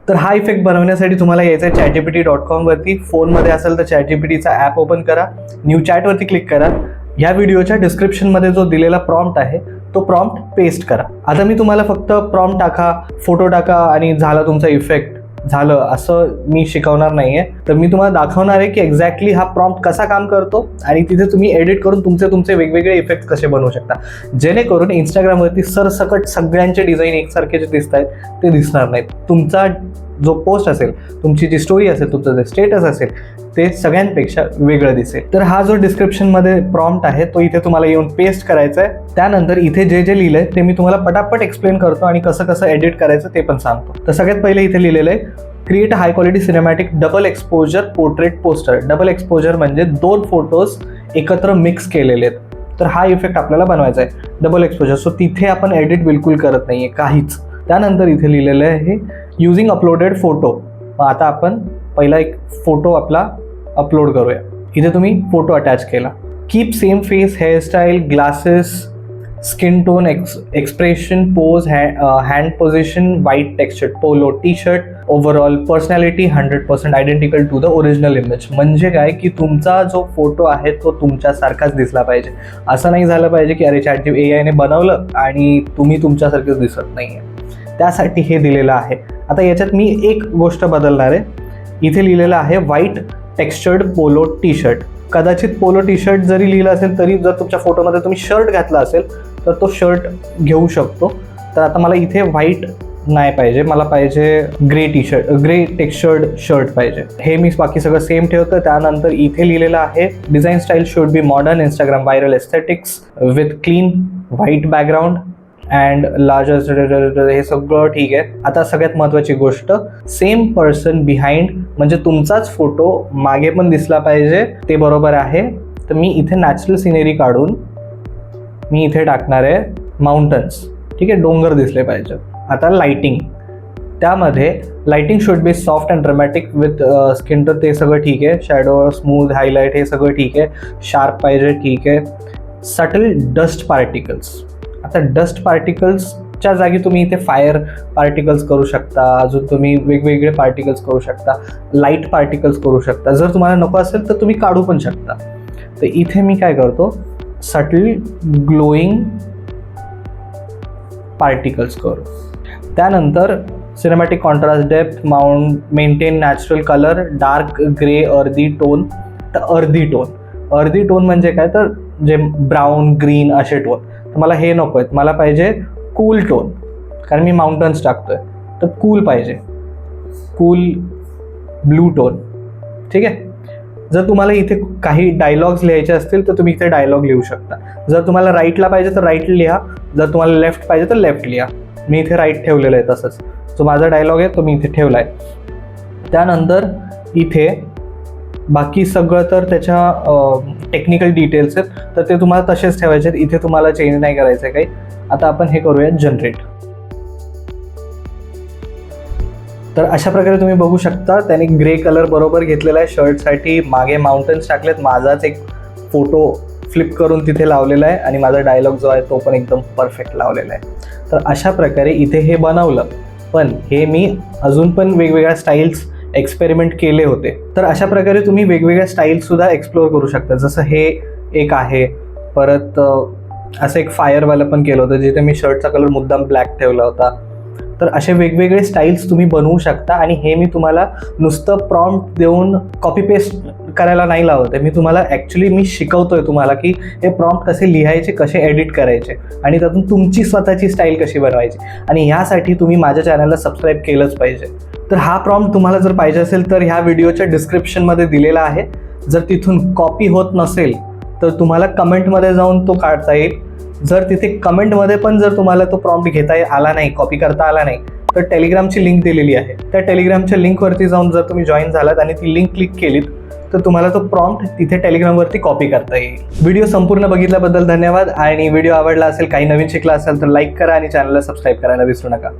तर हा इफेक्ट बनवण्यासाठी तुम्हाला यायचं आहे chatgpt.com वरती. फोनमध्ये असेल तर ChatGPTचा ॲप ओपन करा, न्यू चॅटवरती क्लिक करा. ह्या व्हिडिओच्या डिस्क्रिप्शनमध्ये जो दिलेला प्रॉम्प्ट आहे तो प्रॉम्प्ट पेस्ट करा. आता मी तुम्हाला फक्त प्रॉम्प्ट टाका, फोटो टाका आणि झाला तुमचा इफेक्ट झालं असं मी शिकवणार नाही आहे. तर मी तुम्हाला दाखवणार आहे की एक्झॅक्टली हा प्रॉम्प्ट कसा काम करतो आणि तिथे तुम्ही एडिट करून तुमचे वेगवेगळे इफेक्ट कसे बनवू शकता, जेणेकरून इंस्टाग्रामवरती सरसकट सगळ्यांचे डिझाईन एकसारखे जे दिसत आहेत ते दिसणार नाहीत. तुमचा जो पोस्ट असेल, तुमची जी स्टोरी असेल, तुमचं जे स्टेटस असेल ते सगळ्यांपेक्षा वेगळं दिसेल. तर हा जो डिस्क्रिप्शनमध्ये प्रॉम्प्ट आहे तो इथे तुम्हाला येऊन पेस्ट करायचा आहे. त्यानंतर इथे जे जे लिहिलंय ते मी तुम्हाला पटापट एक्सप्लेन करतो आणि कसं कसं एडिट करायचं ते पण सांगतो. तर सगळ्यात पहिले इथे लिहिलेलं आहे create high quality cinematic double exposure portrait poster. Double exposure म्हणजे 2 फोटोज एकत्र मिक्स केलेले आहेत. तर हा इफेक्ट आपल्याला बनवायचा आहे डबल एक्सपोजर. सो तिथे आपण एडिट बिलकुल करत नाहीये काहीच. त्यानंतर इथे लिहिलेलं आहे युजिंग अपलोडेड फोटो. आता आपण पहिला एक फोटो आपला अपलोड करूया. इथे तुम्ही फोटो अटॅच केला. Keep same face, hairstyle, glasses, skin tone, expression, pose, hand position, white textured polo T shirt, overall personality 100% identical to the original image. म्हणजे काय की तुमचा जो फोटो आहे तो तुमच्यासारखाच दिसला पाहिजे. असं नाही झालं पाहिजे की अरे ChatGPT AI ने बनवलं आणि तुम्ही तुमच्यासारखेच दिसत नाही आहे. त्यासाठी हे दिलेलं आहे. आता याच्यात मी एक गोष्ट बदलणार आहे. इथे लिहिलेलं आहे white textured polo T shirt. कदाचित पोलो टी शर्ट जरी लिहिलं असेल तरी जर तुमच्या फोटोमध्ये तुम्ही शर्ट घातला असेल तर तो शर्ट घेऊ शकतो. तर आता मला इथे व्हाईट नाही पाहिजे, मला पाहिजे grey T shirt, grey textured shirt पाहिजे. हे मी बाकी सगळं सेम ठेवतं. त्यानंतर इथे लिहिलेलं आहे design style should be modern, Instagram viral aesthetics with clean white background and larger. हे सगळं ठीक आहे. आता सगळ्यात महत्त्वाची गोष्ट सेम पर्सन बिहाइंड, म्हणजे तुमचाच फोटो मागे पण दिसला पाहिजे. ते बरोबर आहे. तर मी इथे नॅचरल सिनेरी काढून मी इथे टाकणार आहे माउंटन्स. ठीक आहे, डोंगर दिसले पाहिजे. आता लाइटिंग, त्यामध्ये lighting should be soft and dramatic with skin tone. ते सगळं ठीक आहे. शॅडो, स्मूथ, हायलाईट हे सगळं ठीक आहे. शार्प पाहिजे, ठीक आहे. Subtle dust particles. आता डस्ट पार्टिकल्सच्या जागी तुम्ही इथे फायर पार्टिकल्स करू शकता, अजून तुम्ही वेगवेगळे पार्टिकल्स करू शकता, लाईट पार्टिकल्स करू शकता. जर तुम्हाला नको असेल तर तुम्ही काढू पण शकता. तर इथे मी काय करतो, सटल ग्लोईंग पार्टिकल्स करू. त्यानंतर cinematic contrast, depth, maintain natural colour, dark grey, अर्धी टोन. तर अर्धी टोन म्हणजे काय, तर जे ब्राऊन, ग्रीन असे टोन. तर मला हे नको आहेत, मला पाहिजे कूल टोन, कारण मी माउंटन्स टाकतोय. तर कूल पाहिजे, कूल ब्लू टोन. ठीक आहे. जर तुम्हाला इथे काही डायलॉग्स लिहायचे असतील तर तुम्ही इथे डायलॉग लिहू शकता. जर तुम्हाला राईटला पाहिजे तर राईट लिहा, जर तुम्हाला लेफ्ट पाहिजे तर लेफ्ट लिहा. मी इथे राईट ठेवलेलं आहे. तसंच जो माझा डायलॉग आहे तो मी इथे ठेवला आहे. त्यानंतर इथे बाकी सगळं तर त्याच्या टेक्निकल डिटेल्स आहेत, तर ते तुम्हाला तसेच ठेवायचे आहेत. इथे तुम्हाला चेंज नाही करायचं आहे काही. आता आपण हे करूया जनरेट. तर अशा प्रकारे तुम्ही बघू शकता त्याने ग्रे कलर बरोबर घेतलेला आहे शर्टसाठी. मागे माउंटन्स टाकलेत, माझाच एक फोटो फ्लिप करून तिथे लावलेला आहे आणि माझा डायलॉग जो आहे तो पण एकदम परफेक्ट लावलेला आहे. तर अशा प्रकारे इथे हे बनवलं. पण हे मी अजून पण वेगवेगळ्या स्टाईल्स एक्सपेरिमेंट केले होते. तर अशा प्रकारे तुम्ही वेगवेगळ्या स्टाईलसुद्धा एक्सप्लोअर करू शकता. जसं हे एक आहे, परत असं एक फायरवालं पण केलं होतं जिथे मी शर्टचा कलर मुद्दाम ब्लॅक ठेवला होता. तर असे वेगवेगळे स्टाईल्स तुम्ही बनवू शकता. आणि हे मी तुम्हाला नुसतं प्रॉम्प्ट देऊन कॉपी पेस्ट करायला नाही लावत आहे. मी तुम्हाला ॲक्च्युली मी शिकवतोय तुम्हाला की हे प्रॉम्प्ट कसे लिहायचे, कसे एडिट करायचे आणि त्यातून तुमची स्वतःची स्टाईल कशी बनवायची. आणि ह्यासाठी तुम्ही माझ्या चॅनलला सबस्क्राईब केलंच पाहिजे. तर हा प्रॉम्प्ट तुम्हाला जर पाहिजे असेल तर ह्या व्हिडिओच्या डिस्क्रिप्शनमध्ये दिलेला आहे. जर तिथून कॉपी होत नसेल तर तुम्हाला कमेंटमध्ये जाऊन तो काढता येईल. जर तिथे कमेंटमध्ये पण जर तुम्हाला तो प्रॉम्प्ट घेता आला नाही, कॉपी करता आला नाही, तर टेलिग्रामची लिंक दिलेली आहे. त्या टेलिग्रामच्या लिंकवरती जाऊन जर तुम्ही जॉईन झालात आणि ती लिंक क्लिक केलीत तर तुम्हाला तो प्रॉम्प्ट तिथे टेलिग्रामवरती कॉपी करता येईल. व्हिडिओ संपूर्ण बघितल्याबद्दल धन्यवाद. आणि व्हिडिओ आवडला असेल, काही नवीन शिकला असेल तर लाईक करा आणि चॅनलला सबस्क्राईब करायला विसरू नका.